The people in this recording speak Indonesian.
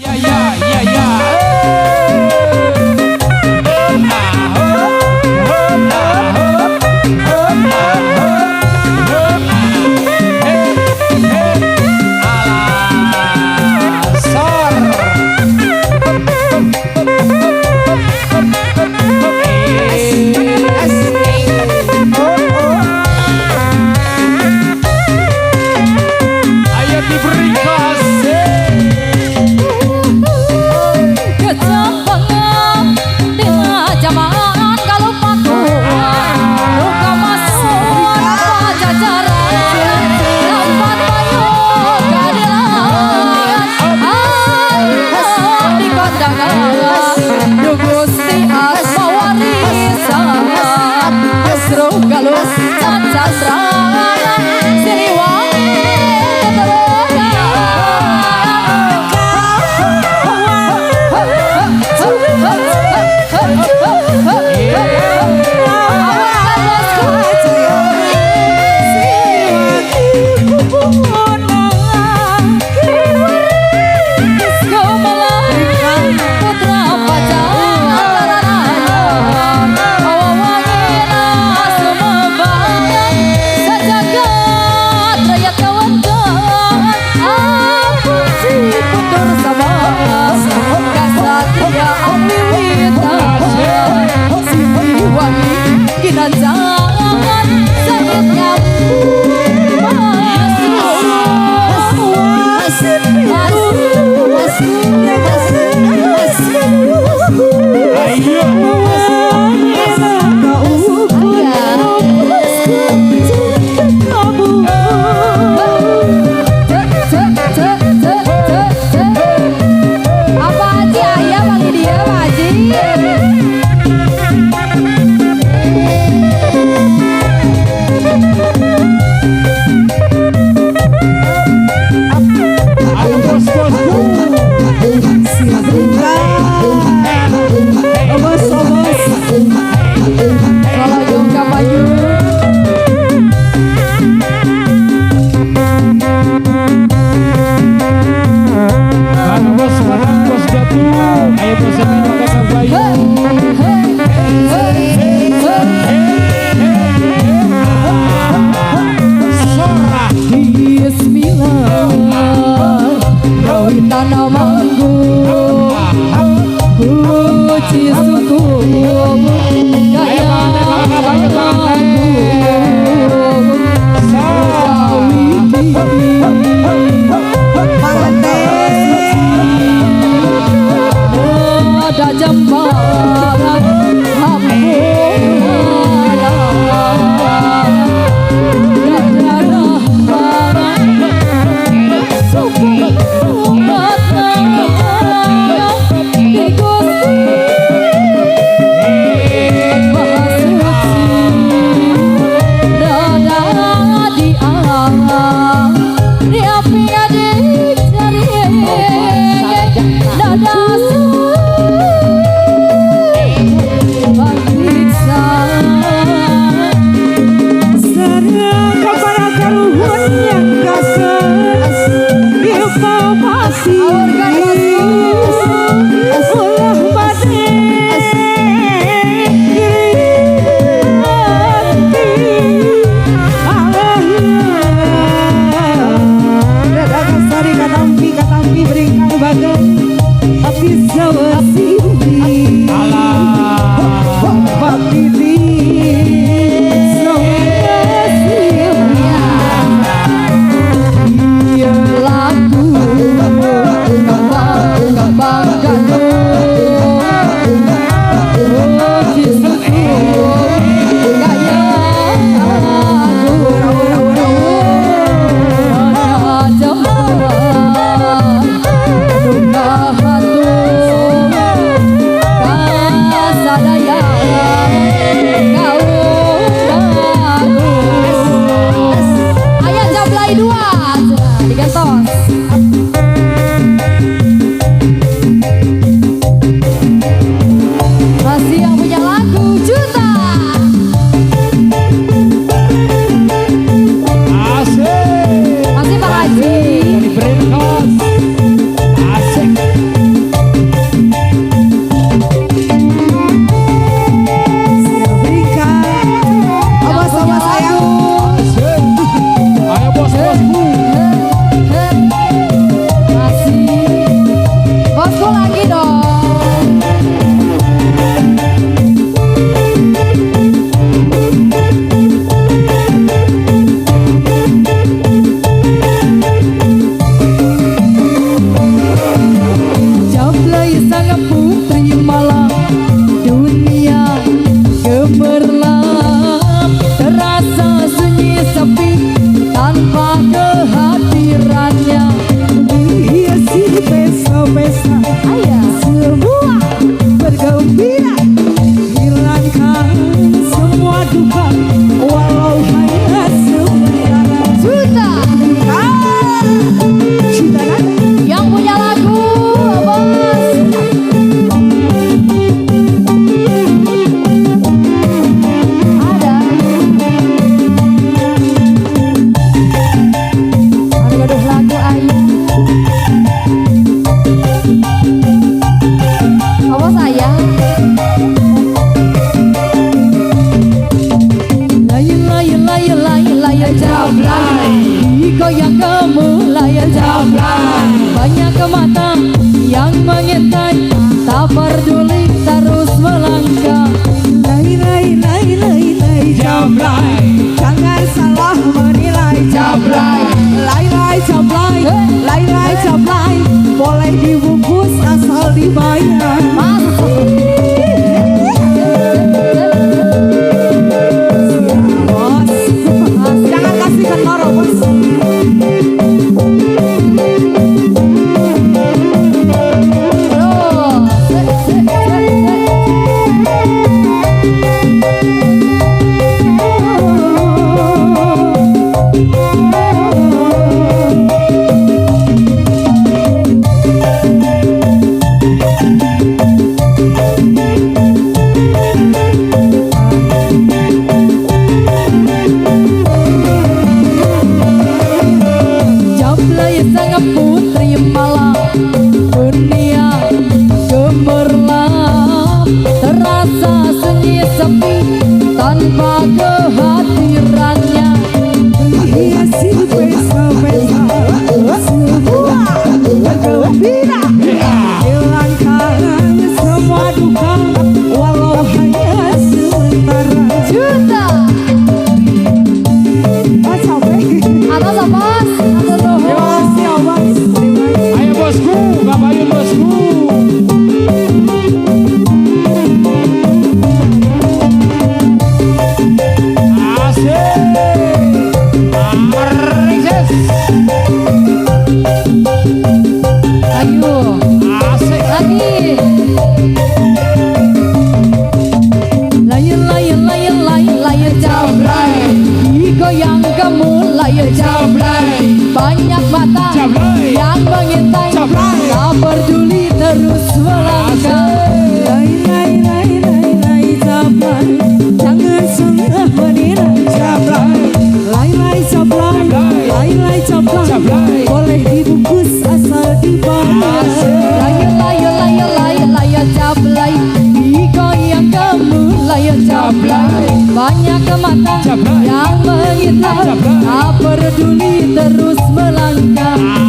Ya ya ya ya. gemerlap, terasa sunyi sepi tanpa kehadirannya. Dihiasi pesta-pesta, semua bergembira, hilangkan semua duka walau hanya sementara. Sudah Cinta yang punya lagu bos. Ada gaduh lagu ayah. Apa saya? Layar jablay, goyang kamu layar jablay. Banyak mata yang mengintai, tak peduli terus melangkah. lay Jablay, jangan salah menilai. jablay, Lay jablay, boleh dibungkus asal dibayar. Bos, jangan kasih kendor bos. Jablay sang putri malam, dunia gemerlap, terasa sunyi sepi tanpa kehadirannya. Hiasi pesta-pesta, semua bergembira, hilangkan semua duka walau hanya sementara. Sudah Capek. atas bos, atas Terima kasih ya bos. Ayo bosku, ngapain bosku? Asik, Aringses. ayo Asik. lagi. Layar jablay, goyang kamu layar jablay. Banyak mata Jablay. yang mengintai, Jablay. tak peduli terus melangkah. Lay jablay, jangan salah menilai. Jablay. Lay jablay, Jablay. boleh dibungkus asal dibayar. Layar jablay, goyang kamu layar jablay. Banyak mata Jablay. yang mengintai, Jablay. tak peduli terus melangkah.